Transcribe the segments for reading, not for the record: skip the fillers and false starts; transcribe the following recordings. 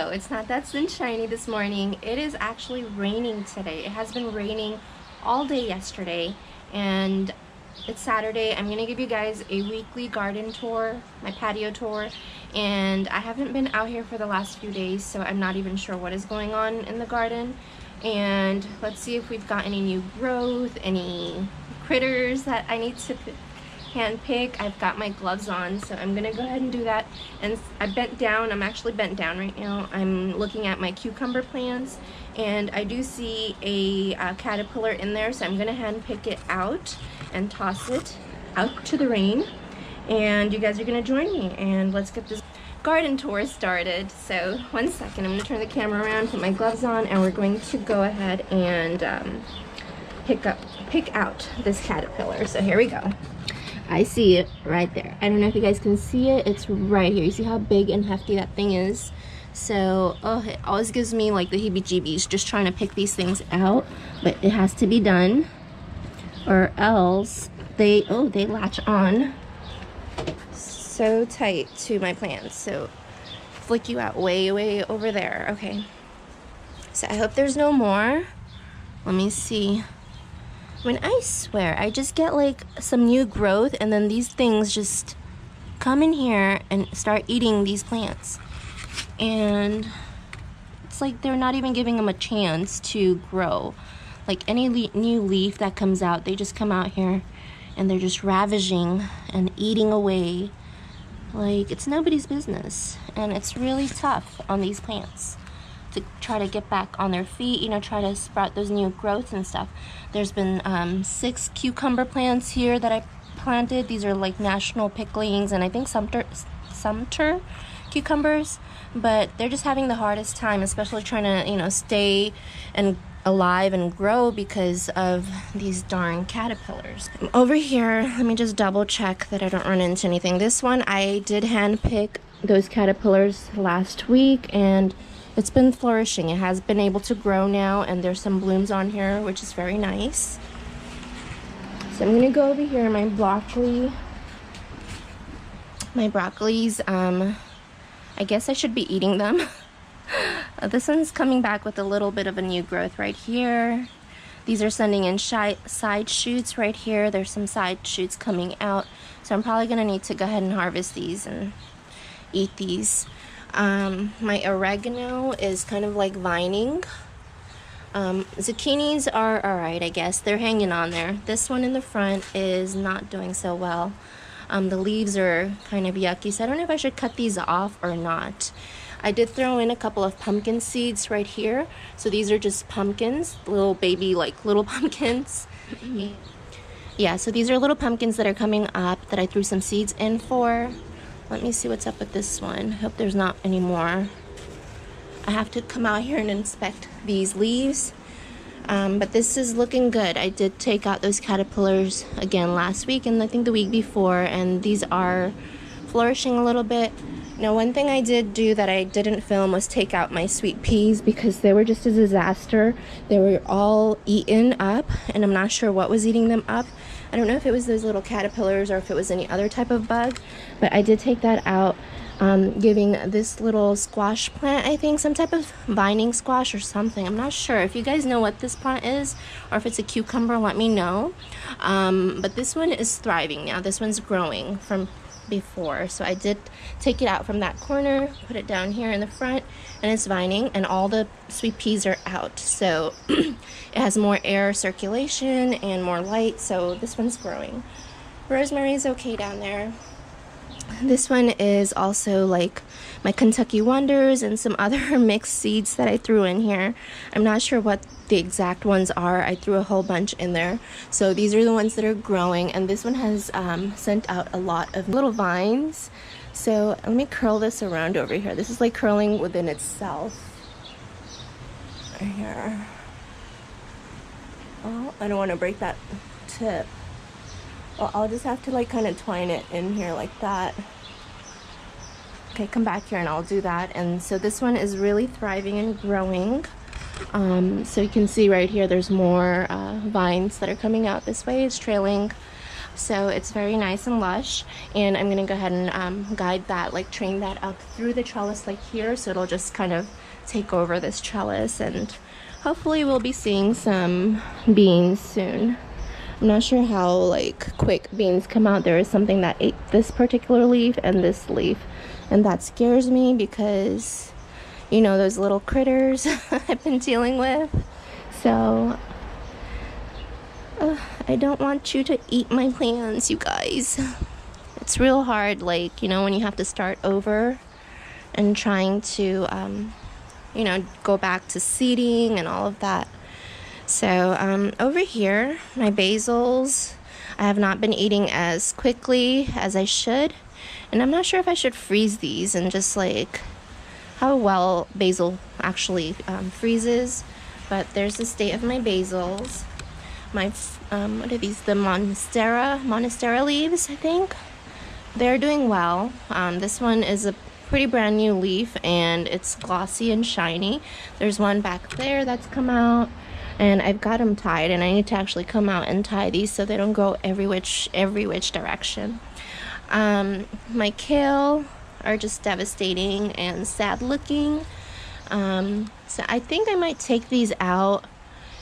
No, it's not that sunshiny this morning. It is actually raining today. It has been raining all day yesterday, and it's Saturday. I'm gonna give you guys a weekly garden tour, my patio tour, and I haven't been out here for the last few days, so I'm not even sure what is going on in the garden. And let's see if we've got any new growth, any critters that I need to hand pick. I've got my gloves on, so I'm gonna go ahead and do that. And I bent down. I'm actually bent down right now. I'm looking at my cucumber plants, and I do see a caterpillar in there, so I'm gonna hand pick it out and toss it out to the rain. And you guys are gonna join me, and let's get this garden tour started. So 1 second, I'm gonna turn the camera around, put my gloves on, and we're going to go ahead and pick out this caterpillar. So here we go. I see it right there. I don't know if you guys can see it. It's right here. You see how big and hefty that thing is? So, oh, it always gives me like the heebie-jeebies just trying to pick these things out. But it has to be done, or else they latch on so tight to my plants. So flick you out way over there. Okay. So I hope there's no more. Let me see. When I swear, I just get like some new growth, and then these things just come in here and start eating these plants. And it's like they're not even giving them a chance to grow. Like any new leaf that comes out, they just come out here and they're just ravaging and eating away. Like it's nobody's business. And it's really tough on these plants to try to get back on their feet, you know, try to sprout those new growths and stuff. There's been 6 cucumber plants here that I planted. These are like national picklings, and I think Sumter cucumbers, but they're just having the hardest time, especially trying to, you know, stay and alive and grow because of these darn caterpillars. Over here, let me just double check that I don't run into anything. This one, I did hand pick those caterpillars last week, and it's been flourishing. It has been able to grow now, and there's some blooms on here, which is very nice. So I'm gonna go over here. My broccolis, I guess I should be eating them. This one's coming back with a little bit of a new growth right here. These are sending in side shoots right here. There's some side shoots coming out. So I'm probably gonna need to go ahead and harvest these and eat these. My oregano is kind of like vining. Zucchinis are alright, I guess. They're hanging on there. This one in the front is not doing so well. The leaves are kind of yucky, so I don't know if I should cut these off or not. I did throw in a couple of pumpkin seeds right here. So these are just pumpkins, little baby, like little pumpkins. Yeah, so these are little pumpkins that are coming up that I threw some seeds in for. Let me see what's up with this one. Hope there's not any more. I have to come out here and inspect these leaves. But this is looking good. I did take out those caterpillars again last week and I think the week before, and these are flourishing a little bit. Now, one thing I did do that I didn't film was take out my sweet peas because they were just a disaster. They were all eaten up, and I'm not sure what was eating them up. I don't know if it was those little caterpillars or if it was any other type of bug, but I did take that out, giving this little squash plant, I think, some type of vining squash or something. I'm not sure. If you guys know what this plant is or if it's a cucumber, let me know. But this one is thriving now. This one's growing from before, so I did take it out from that corner, put it down here in the front, and it's vining, and all the sweet peas are out, so it has more air circulation and more light, so this one's growing. Rosemary is okay down there. This one is also like my Kentucky Wonders and some other mixed seeds that I threw in here. I'm not sure what the exact ones are. I threw a whole bunch in there. So these are the ones that are growing, and this one has sent out a lot of little vines. So let me curl this around over here. This is like curling within itself. Right here. Oh, I don't want to break that tip. Well, I'll just have to like kind of twine it in here like that. Okay, come back here and I'll do that. And so this one is really thriving and growing. So you can see right here there's more vines that are coming out this way. It's trailing So it's very nice and lush, and I'm gonna go ahead and guide that, like train that up through the trellis like here, so it'll just kind of take over this trellis, and hopefully we'll be seeing some beans soon. I'm not sure how like quick beans come out. There is something that ate this particular leaf and this leaf, and that scares me because, you know, those little critters I've been dealing with. So I don't want you to eat my plants, you guys. It's real hard, like, you know, when you have to start over and trying to you know, go back to seeding and all of that. So over here, my basils, I have not been eating as quickly as I should, and I'm not sure if I should freeze these and just like how well basil actually freezes. But there's the state of my basils. My what are these, the monstera leaves, I think. They're doing well. This one is a pretty brand new leaf, and it's glossy and shiny. There's one back there that's come out, and I've got them tied, and I need to actually come out and tie these so they don't go every which direction. My kale are just devastating and sad looking. So I think I might take these out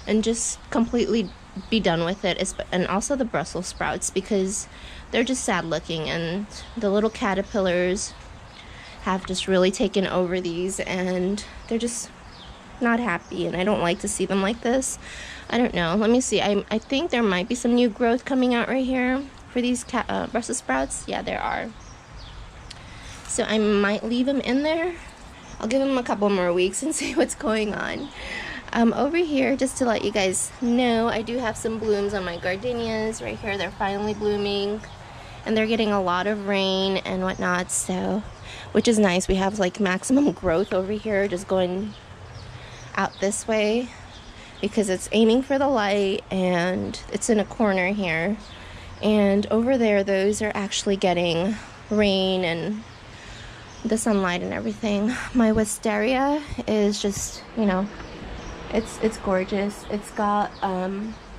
and just completely be done with it. And also the Brussels sprouts, because they're just sad looking, and the little caterpillars have just really taken over these, and they're just not happy, and I don't like to see them like this. I don't know, let me see. I think there might be some new growth coming out right here for these Brussels sprouts. Yeah, there are. So I might leave them in there. I'll give them a couple more weeks and see what's going on. Over here, just to let you guys know, I do have some blooms on my gardenias right here. They're finally blooming, and they're getting a lot of rain and whatnot, so, which is nice. We have like maximum growth over here, just going out this way because it's aiming for the light, and it's in a corner here. And over there, those are actually getting rain and the sunlight and everything. My wisteria is just, you know, it's gorgeous. It's got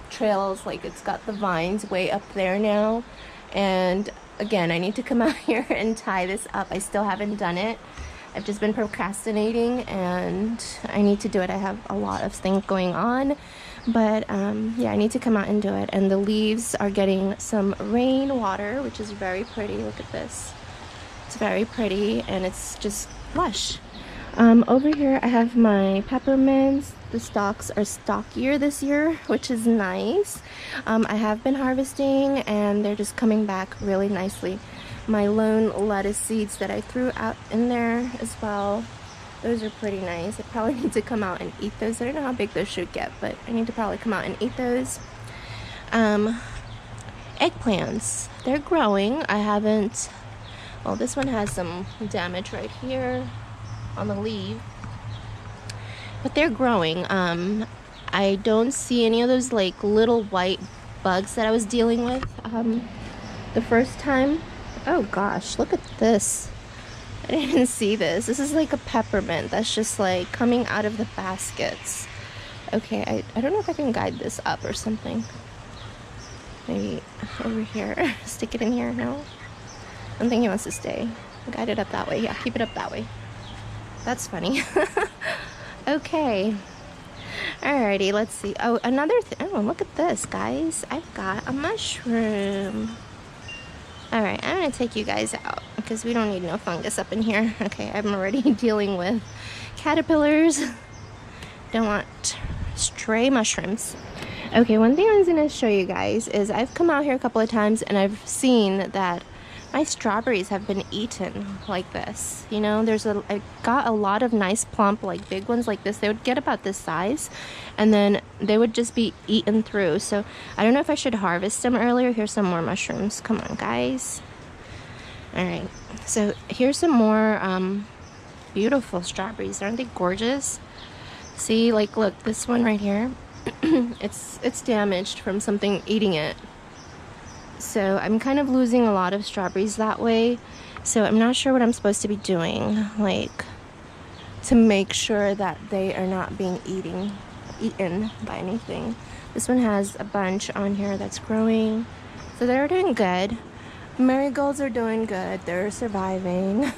trails, like it's got the vines way up there now. And again, I need to come out here and tie this up. I still haven't done it. I've just been procrastinating, and I need to do it. I have a lot of things going on, but yeah, I need to come out and do it. And the leaves are getting some rain water, which is very pretty. Look at this. It's very pretty, and it's just lush. Over here I have my peppermints. The stalks are stockier this year, which is nice. I have been harvesting, and they're just coming back really nicely. My lone lettuce seeds that I threw out in there as well, those are pretty nice. I probably need to come out and eat those. I don't know how big those should get, but I need to probably come out and eat those. Eggplants, they're growing. I haven't, well, this one has some damage right here on the leaf, but they're growing. I don't see any of those like little white bugs that I was dealing with the first time. Oh gosh, look at this. I didn't even see this. This is like a peppermint that's just like coming out of the baskets. Okay, I don't know if I can guide this up or something. Maybe over here. Stick it in here. No? I don't think he wants to stay. Guide it up that way. Yeah, keep it up that way. That's funny. Okay. Alrighty, let's see. Oh, another thing. Oh, look at this, guys. I've got a mushroom. Alright, I'm going to take you guys out because we don't need no fungus up in here. Okay, I'm already dealing with caterpillars. Don't want stray mushrooms. Okay, one thing I was going to show you guys is I've come out here a couple of times, and I've seen that my strawberries have been eaten like this. You know, I got a lot of nice plump, like big ones like this. They would get about this size, and then they would just be eaten through. So I don't know if I should harvest them earlier. Here's some more mushrooms. Come on, guys. All right, so here's some more beautiful strawberries. Aren't they gorgeous? See, like, look, this one right here. it's damaged from something eating it. So I'm kind of losing a lot of strawberries that way. So I'm not sure what I'm supposed to be doing, like, to make sure that they are not being eaten by anything. This one has a bunch on here that's growing. So they're doing good. Marigolds are doing good. They're surviving.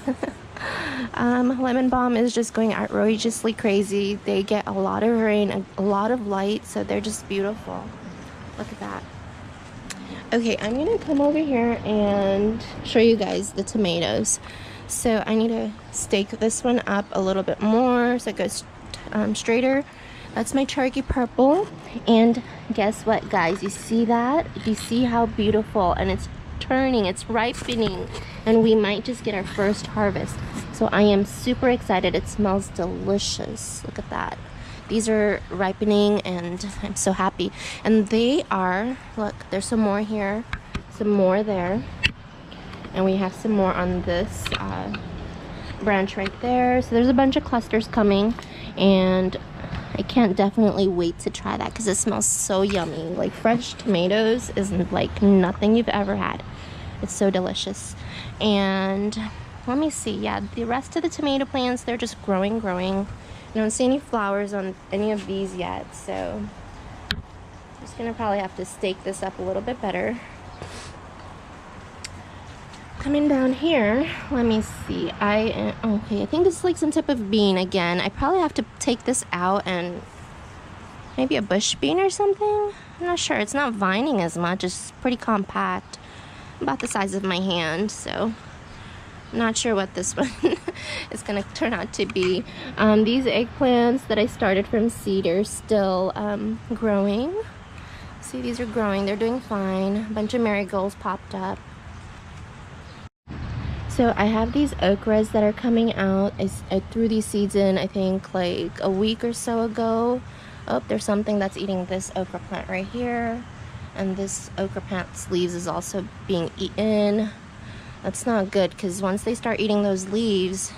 Lemon balm is just going outrageously crazy. They get a lot of rain, a lot of light, so they're just beautiful. Look at that. Okay, I'm gonna come over here and show you guys the tomatoes. So I need to stake this one up a little bit more so it goes straighter. That's my Cherokee Purple. And guess what, guys? You see that? You see how beautiful? And it's turning, it's ripening, and we might just get our first harvest. So I am super excited. It smells delicious. Look at that. These are ripening and I'm so happy. And they are, look, there's some more here, some more there, and we have some more on this branch right there. So there's a bunch of clusters coming, and I can't definitely wait to try that because it smells so yummy. Like fresh tomatoes is like nothing you've ever had. It's so delicious. And let me see, yeah, the rest of the tomato plants, they're just growing. I don't see any flowers on any of these yet, so I'm just gonna probably have to stake this up a little bit better. Coming down here, let me see. Okay, I think this is like some type of bean again. I probably have to take this out and maybe a bush bean or something. I'm not sure. It's not vining as much. It's pretty compact, about the size of my hand. So I'm not sure what this one is gonna turn out to be. These eggplants that I started from seed are still growing. See, these are growing. They're doing fine. A bunch of marigolds popped up. So I have these okras that are coming out. I threw these seeds in, I think, like a week or so ago. Oh, there's something that's eating this okra plant right here. And this okra plant's leaves is also being eaten. That's not good, because once they start eating those leaves,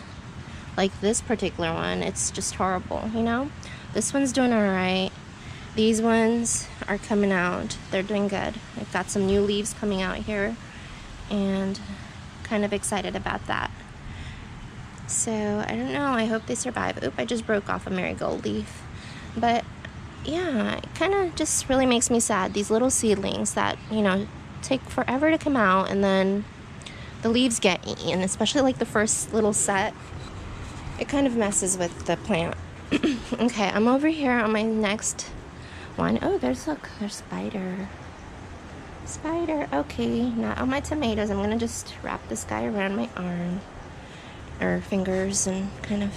like this particular one, it's just horrible, you know? This one's doing all right. These ones are coming out. They're doing good. I've got some new leaves coming out here, and kind of excited about that. So I don't know, I hope they survive. Oop, I just broke off a marigold leaf. But yeah, it kind of just really makes me sad, these little seedlings that, you know, take forever to come out, and then the leaves get eaten, especially like the first little set. It kind of messes with the plant. Okay, I'm over here on my next one. Oh, look, there's spider. Okay, not on my tomatoes. I'm gonna just wrap this guy around my arm or fingers and kind of,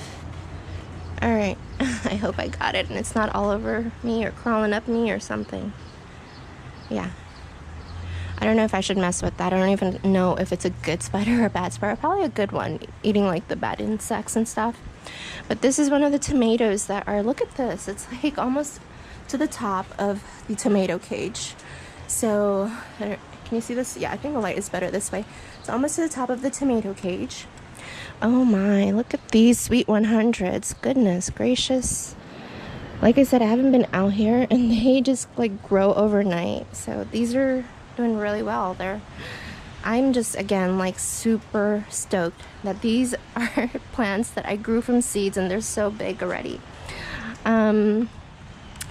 all right. I hope I got it and it's not all over me or crawling up me or something. Yeah, I don't know if I should mess with that. I don't even know if it's a good spider or a bad spider. Probably a good one, eating like the bad insects and stuff. But this is one of the tomatoes that are, look at this, it's like almost to the top of the tomato cage. So, can you see this? Yeah, I think the light is better this way. It's almost to the top of the tomato cage. Oh my, look at these sweet 100s. Goodness gracious. Like I said, I haven't been out here, and they just like grow overnight. So these are doing really well. I'm just, again, like super stoked that these are plants that I grew from seeds, and they're so big already.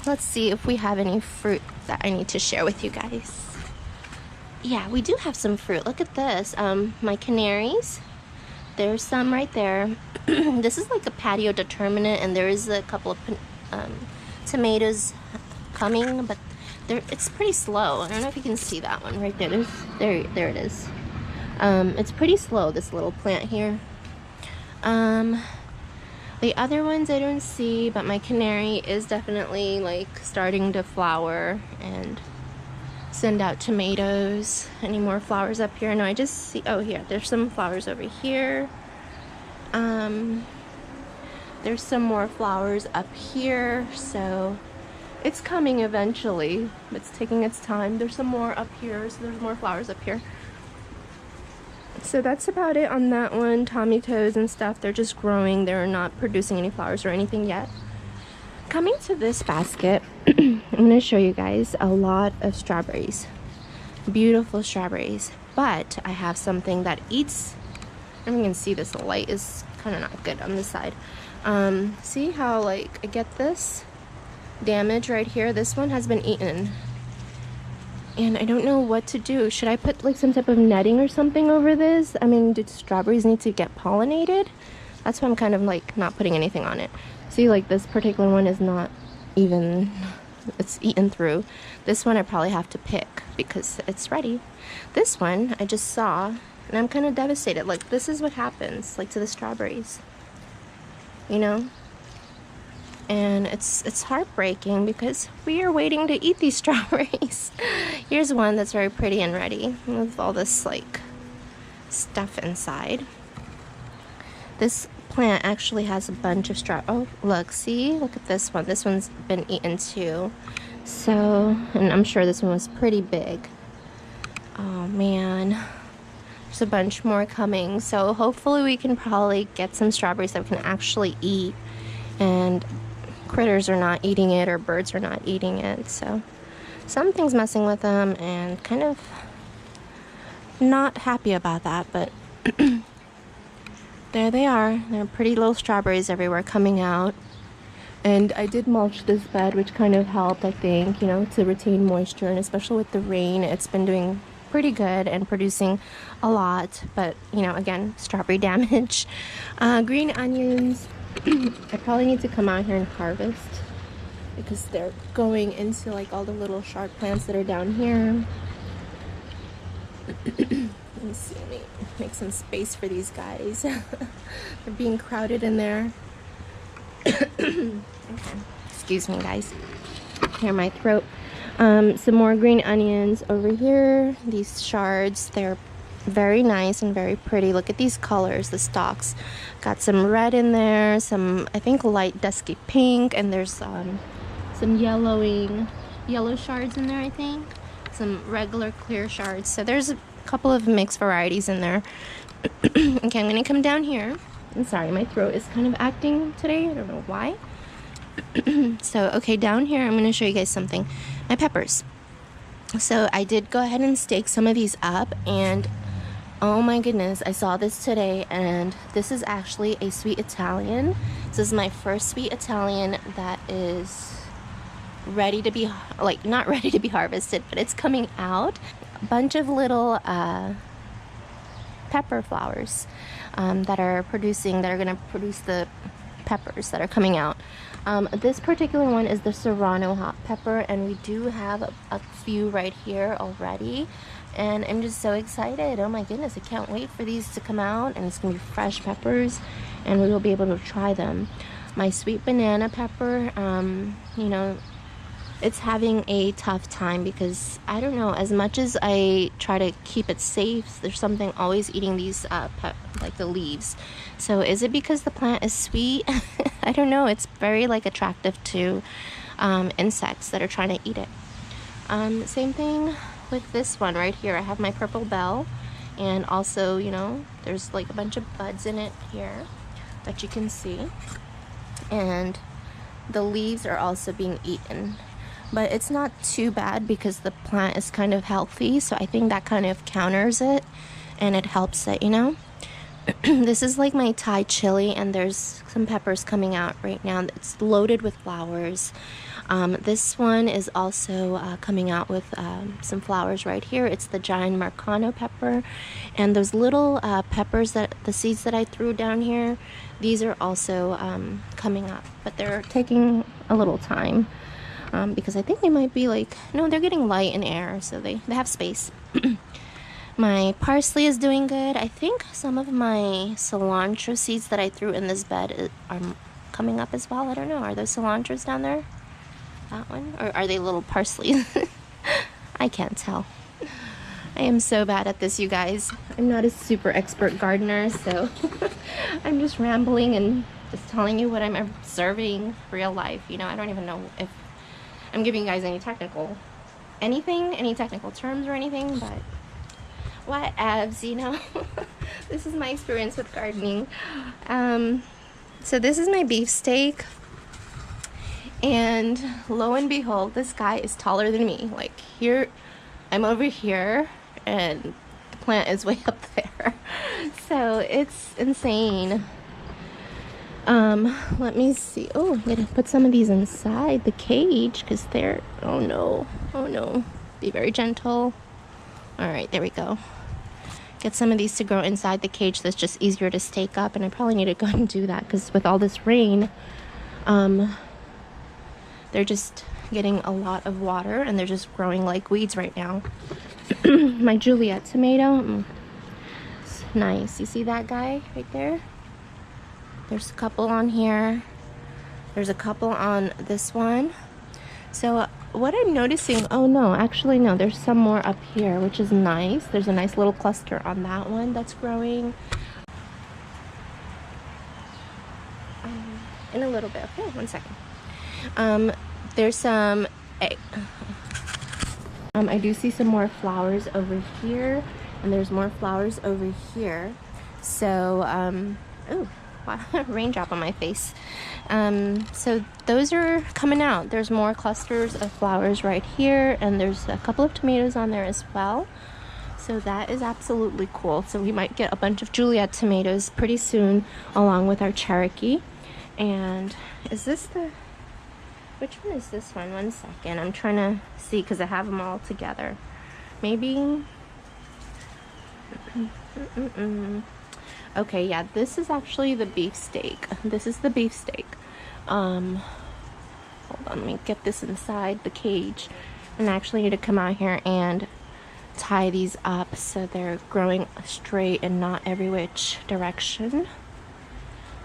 Let's see if we have any fruit that I need to share with you guys. Yeah, we do have some fruit. Look at this. My canaries. There's some right there. This is like a patio determinant, and there is a couple of tomatoes coming, but it's pretty slow. I don't know if you can see that one right there. There it is. It's pretty slow, this little plant here. The other ones I don't see, but my canary is definitely like starting to flower and send out tomatoes. Any more flowers up here? No, I just see, oh here, there's some flowers over here. There's some more flowers up here, so it's coming eventually. It's taking its time. There's some more up here, so there's more flowers up here. So that's about it on that one. Tomatoes and stuff, they're just growing. They're not producing any flowers or anything yet. Coming to this basket, I'm going to show you guys a lot of strawberries. Beautiful strawberries. But I have something that eats, I don't know if you can see this, the light is kind of not good on this side. See how like I get this damage right here? This one has been eaten. and I don't know what to do. Should I put like some type of netting or something over this? I mean, do strawberries need to get pollinated? That's why I'm kind of like not putting anything on it. See, like this particular one is not even, it's eaten through. This one I probably have to pick because it's ready. This one I just saw and I'm kind of devastated. Like, this is what happens like to the strawberries, you know? And it's heartbreaking because we are waiting to eat these strawberries. Here's one that's very pretty and ready with all this like stuff inside. This plant actually has a bunch of oh, look, see? Look at this one. This one's been eaten too. So, and I'm sure this one was pretty big. Oh man. There's a bunch more coming. So hopefully we can probably get some strawberries that we can actually eat. And critters are not eating it or birds are not eating it. So something's messing with them and kind of not happy about that. But there they are. There are pretty little strawberries everywhere coming out. And I did mulch this bed, which kind of helped, I think, you know, to retain moisture. And especially with the rain, it's been doing pretty good and producing a lot. But, you know, again, strawberry damage. Green onions. I probably need to come out here and harvest because they're going into like all the little sharp plants that are down here. Let me see, let me make some space for these guys. They're being crowded in there. Okay. Excuse me, guys. Clear my throat. Some more green onions over here. These shards, they're very nice and very pretty. Look at these colors, the stalks. Got some red in there, some, I think, light dusky pink, and there's some yellow shards in there, I think. Some regular clear shards. So there's a couple of mixed varieties in there. Okay, I'm gonna come down here. I'm sorry, my throat is kind of acting today. I don't know why. So, okay, down here, I'm gonna show you guys something. My peppers. So I did go ahead and stake some of these up, and oh my goodness, I saw this today, and this is actually a sweet Italian. This is my first sweet Italian that is ready to be, like, not ready to be harvested, but it's coming out. A bunch of little pepper flowers that are gonna produce the peppers that are coming out. This particular one is the Serrano hot pepper, and we do have a few right here already. And I'm just so excited. Oh my goodness, I can't wait for these to come out, and it's gonna be fresh peppers and we will be able to try them. My sweet banana pepper, you know, it's having a tough time because I don't know, as much as I try to keep it safe, there's something always eating these like the leaves. So is it because the plant is sweet? I don't know. It's very like attractive to insects that are trying to eat it. Same thing with this one right here. I have my purple bell, and also, you know, there's like a bunch of buds in it here that you can see, and the leaves are also being eaten, but it's not too bad because the plant is kind of healthy, so I think that kind of counters it and it helps it, you know. This is like my Thai chili, and there's some peppers coming out right now. It's loaded with flowers. This one is also coming out with some flowers right here. It's the giant Marcano pepper, and those little peppers, that the seeds that I threw down here, these are also coming up, but they're taking a little time because I think they might be like, no, they're getting light in air, so they have space. My parsley is doing good. I think some of my cilantro seeds that I threw in this bed are coming up as well. I don't know. Are those cilantros down there? That one? Or are they little parsley? I can't tell. I am so bad at this, you guys. I'm not a super expert gardener, so I'm just rambling and just telling you what I'm observing real life. You know, I don't even know if I'm giving you guys any technical terms or anything, but whatevs, you know. This is my experience with gardening. So this is my beefsteak, and lo and behold, this guy is taller than me. Like, here, I'm over here, and the plant is way up there. So it's insane. Let me see. Oh, I'm gonna put some of these inside the cage because they're, oh no, Be very gentle. All right, there we go. Get some of these to grow inside the cage that's just easier to stake up, and I probably need to go and do that because with all this rain, they're just getting a lot of water and they're just growing like weeds right now. My Juliet tomato, it's nice. You see that guy right there? There's a couple on here. There's a couple on this one. So what I'm noticing, oh no, actually no, there's some more up here, which is nice. There's a nice little cluster on that one that's growing. In a little bit. Okay, 1 second. There's some I do see some more flowers over here, and there's more flowers over here. So ooh, wow, raindrop on my face. So those are coming out. There's more clusters of flowers right here, and there's a couple of tomatoes on there as well. So that is absolutely cool. So we might get a bunch of Juliet tomatoes pretty soon, along with our Cherokee. And is this the, which one is this one? 1 second, I'm trying to see because I have them all together. Maybe okay, yeah, this is actually the beefsteak. This is the beefsteak. Hold on, let me get this inside the cage. And I actually need to come out here and tie these up so they're growing straight and not every which direction.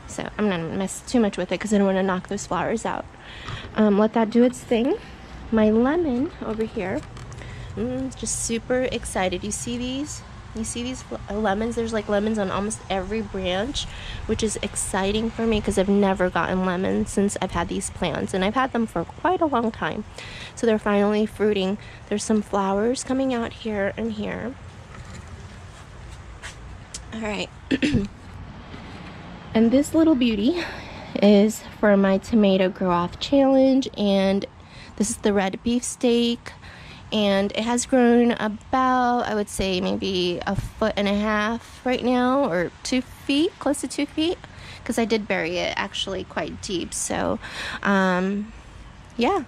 So I'm not gonna mess too much with it because I don't want to knock those flowers out. Let that do its thing. My lemon over here, just super excited. You see these? You see these lemons? There's like lemons on almost every branch, which is exciting for me because I've never gotten lemons since I've had these plants, and I've had them for quite a long time. So they're finally fruiting. There's some flowers coming out here and here. All right. And this little beauty is for my tomato grow off challenge, and this is the red beefsteak, and it has grown about, I would say, maybe 1.5 feet right now, or 2 feet, close to 2 feet, because I did bury it actually quite deep. So yeah,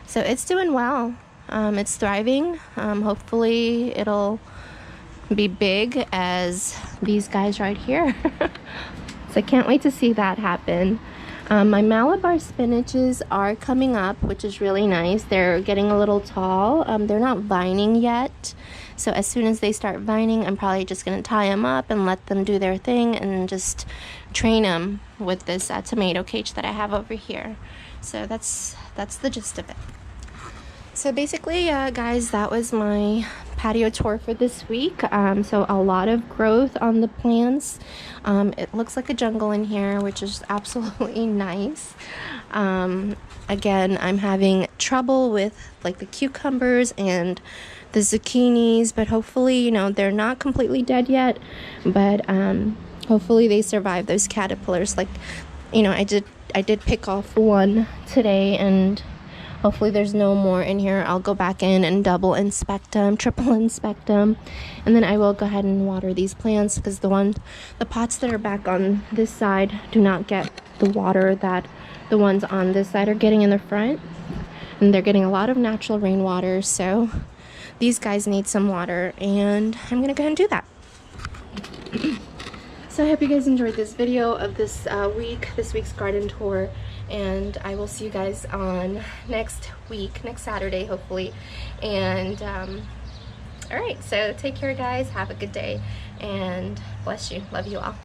so it's doing well. It's thriving. Hopefully it'll be big as these guys right here. So I can't wait to see that happen. My Malabar spinaches are coming up, which is really nice. They're getting a little tall. They're not vining yet. So as soon as they start vining, I'm probably just going to tie them up and let them do their thing and just train them with this tomato cage that I have over here. So that's the gist of it. So basically, guys, that was my patio tour for this week. So a lot of growth on the plants. It looks like a jungle in here, which is absolutely nice. Again, I'm having trouble with like the cucumbers and the zucchinis, but hopefully, you know, they're not completely dead yet, but hopefully they survive those caterpillars. Like, you know, I did pick off one today, and hopefully there's no more in here. I'll go back in and double inspect them, triple inspect them, and then I will go ahead and water these plants because the pots that are back on this side do not get the water that the ones on this side are getting in the front, and they're getting a lot of natural rainwater. So these guys need some water, and I'm gonna go ahead and do that. So I hope you guys enjoyed this video of this week's garden tour, and I will see you guys on next Saturday, hopefully. And all right, so take care, guys. Have a good day, and bless you. Love you all.